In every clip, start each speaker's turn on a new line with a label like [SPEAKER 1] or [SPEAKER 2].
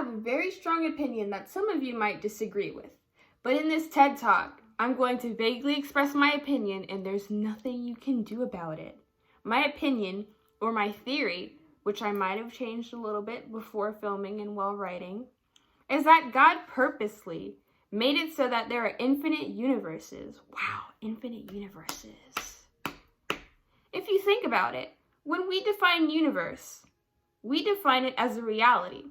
[SPEAKER 1] a very strong opinion that some of you might disagree with. But in this TED Talk, I'm going to vaguely express my opinion, and there's nothing you can do about it. My opinion, or my theory, which I might have changed a little bit before filming and while writing, is that God purposely made it so that there are infinite universes. Wow, infinite universes. If you think about it, when we define universe, we define it as a reality.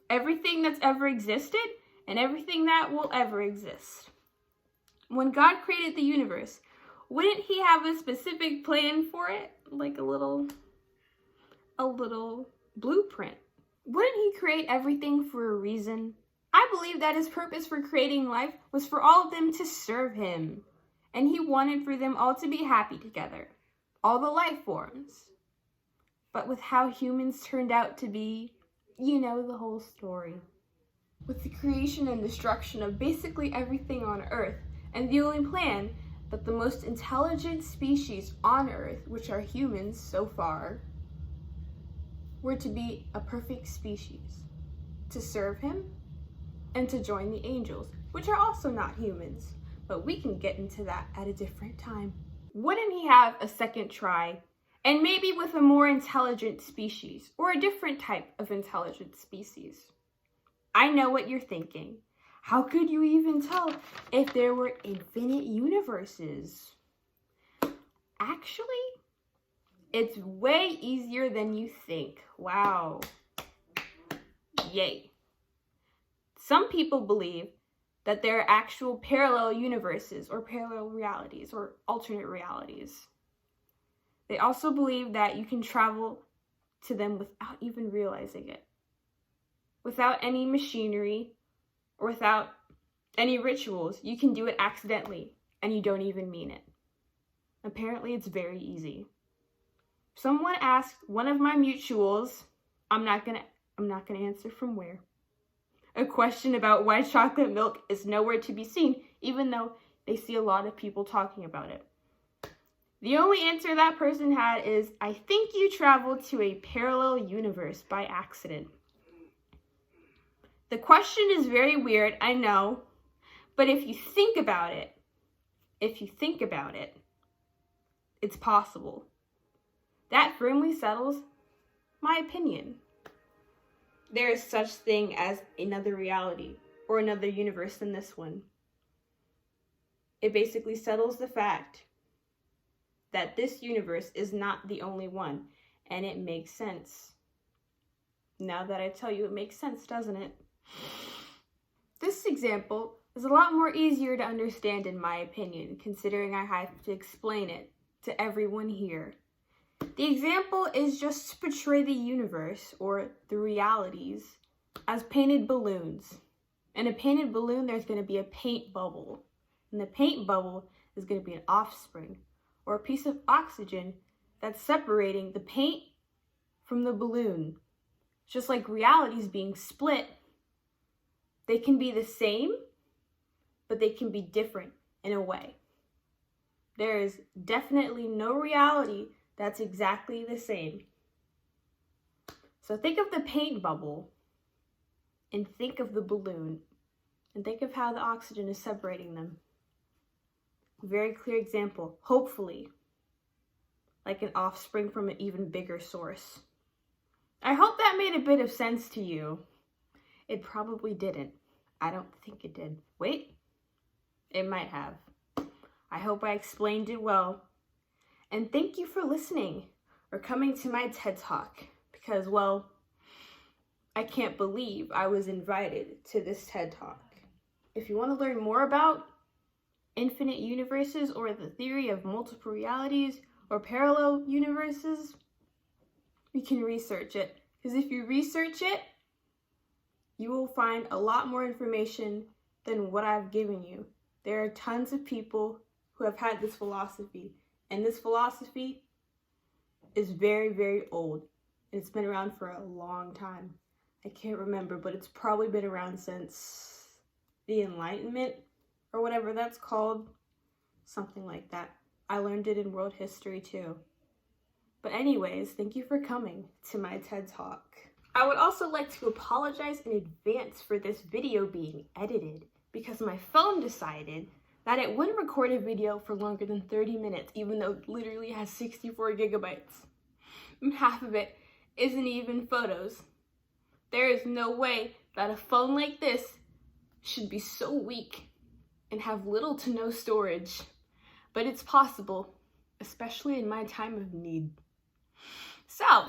[SPEAKER 1] Everything that's ever existed and everything that will ever exist. When God created the universe, wouldn't he have a specific plan for it? Like a little blueprint. Wouldn't he create everything for a reason? I believe that his purpose for creating life was for all of them to serve him. And he wanted for them all to be happy together. All the life forms. But with how humans turned out to be, you know the whole story. With the creation and destruction of basically everything on Earth, and the only plan that the most intelligent species on Earth, which are humans so far, were to be a perfect species, to serve him, and to join the angels, which are also not humans, but we can get into that at a different time. Wouldn't he have a second try, and maybe with a more intelligent species, or a different type of intelligent species? I know what you're thinking. How could you even tell if there were infinite universes? Actually, it's way easier than you think. Wow. Yay. Some people believe that there are actual parallel universes or parallel realities or alternate realities. They also believe that you can travel to them without even realizing it. Without any machinery or without any rituals, you can do it accidentally and you don't even mean it. Apparently, it's very easy. Someone asked one of my mutuals, I'm not gonna answer from where, a question about why chocolate milk is nowhere to be seen, even though they see a lot of people talking about it. The only answer that person had is, I think you traveled to a parallel universe by accident. The question is very weird, I know, but if you think about it, it's possible. That firmly settles my opinion. There is such thing as another reality or another universe than this one. It basically settles the fact that this universe is not the only one, and it makes sense. Now that I tell you, it makes sense, doesn't it? This example is a lot more easier to understand in my opinion, considering I have to explain it to everyone here. The example is just to portray the universe, or the realities, as painted balloons. In a painted balloon, there's going to be a paint bubble. And the paint bubble is going to be an offspring, or a piece of oxygen that's separating the paint from the balloon. Just like realities being split, they can be the same, but they can be different in a way. There is definitely no reality that's exactly the same. So think of the paint bubble, and think of the balloon, and think of how the oxygen is separating them. Very clear example, hopefully, like an offspring from an even bigger source. I hope that made a bit of sense to you. It probably didn't. I don't think it did. Wait, it might have. I hope I explained it well. And thank you for listening or coming to my TED Talk because, well, I can't believe I was invited to this TED Talk. If you want to learn more about infinite universes or the theory of multiple realities or parallel universes, you can research it. Because if you research it, you will find a lot more information than what I've given you. There are tons of people who have had this philosophy, and this philosophy is very, very old. It's been around for a long time. I can't remember, but it's probably been around since the Enlightenment or whatever that's called. Something like that. I learned it in world history too. But anyways, thank you for coming to my TED Talk. I would also like to apologize in advance for this video being edited because my phone decided that it wouldn't record a video for longer than 30 minutes, even though it literally has 64 gigabytes. And half of it isn't even photos. There is no way that a phone like this should be so weak and have little to no storage. But it's possible, especially in my time of need. So,